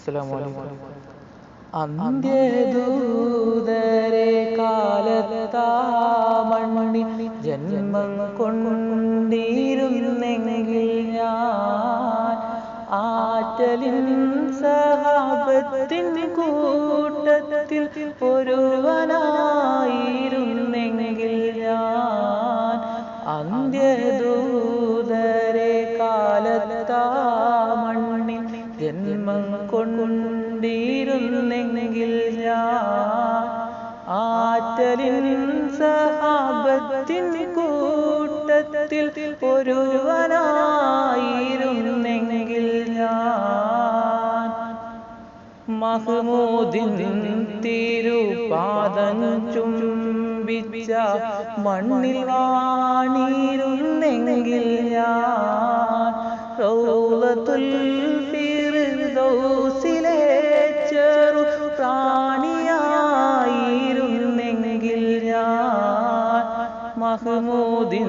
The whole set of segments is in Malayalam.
അസ്സലാമു അലൈക്കും. അന്ത്യദൂതരെ കാലത്താ മണ്ണിൽ ജന്മം കൊണ്ടിരുന്നെങ്കിൽ ഞാൻ ആറ്റലിൻ സഹാബത്തിൻ കൂട്ടത്തിൽ ഒരുവനായിരുന്നെങ്കിൽ ഞാൻ അന്ത്യദൂതരെ കാലത്താ മണ്ണിൽ ജന്മം കൊണ്ടിരുന്നെങ്കിൽ ഞാൻ ആറ്റലിൻ സഹാബത്തിൻ കൂട്ടത്തിൽ ഒരുവനായിരുന്നെങ്കിൽ ഞാൻ മഹ്മൂദിൻ തിരുപാദം ചുംബിച്ച മണ്ണിൽ വാണിരുന്നെങ്കിൽ ഞാൻ റൗളത്തുൽ ഫിർദൗസിലെ ചെറു പ്രാണിയായിരുന്നെങ്കിൽ ഞാൻ മഹ്മൂദിൻ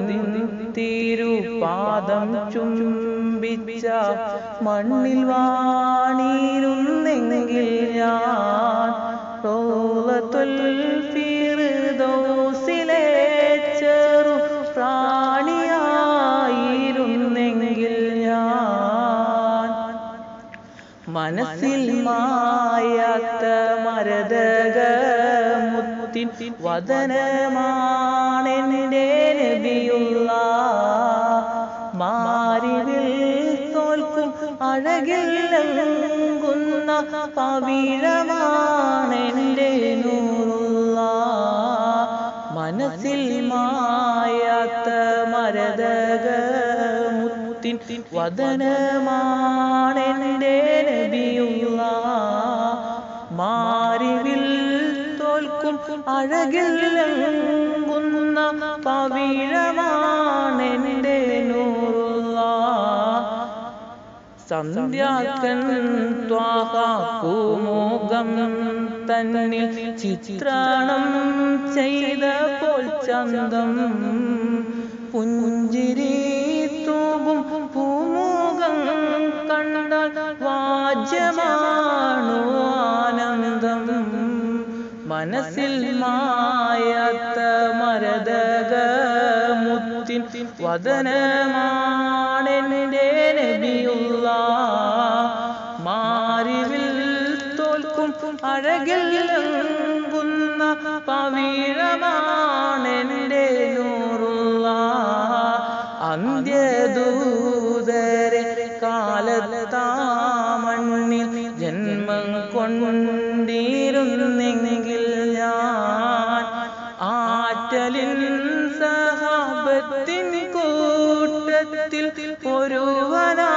തിരുപാദം ചുംബിച്ച മണ്ണിൽ വാണിരുന്നെങ്കിൽ ഞാൻ റൗളത്തുൽ ഫിർദൗസിലെ ചെറു പ്രാണിയായിരുന്നെങ്കിൽ ഞാൻ മനസ്സിൽ മായാത്ത മരതകമുത്തിൻ വദനമാണെന്റെ നബിയുള്ള മാരിവിൽ തോൽക്കും അഴകിലങ്ങുന്ന പവിഴമാണെന്റെ നൂറുള്ള മനസ്സിൽ മായാത്ത മരതകമുത്തിൻ വദനമാണെന്റെ നബിയുള്ള മാരിവിൽ തോൽക്കും അഴകിലങ്ങുന്ന പവിഴമാണെന്റെ നൂറുള്ള സന്ധ്യാക്കൻ ത്വാഹ പൂമുഖം തന്നിൽ ചിത്രണം ചെയ്തപ്പോൾ ചന്തം പുഞ്ചിരി തൂകും പൂമുഖം കണ്ടാൽ വാജ്യമാണു ആനന്ദം മനസ്സിൽ മായാത്ത മരതകമുത്തിൻ വദനമാണെന്റെ നബിയുള്ള മാരിവിൽ തോൽക്കും അഴകിലങ്ങുന്ന പവിഴമാണെന്റെ നൂറുള്ള അന്ത്യദൂതരെ കാലത്താ മണ്ണിൽ ജന്മം കൊണ്ടിരുന്നെങ്കിൽ ഞാൻ ആറ്റലിൻ സഹാബത്തിൻ കൂട്ടത്തിൽ ഒരുവനാ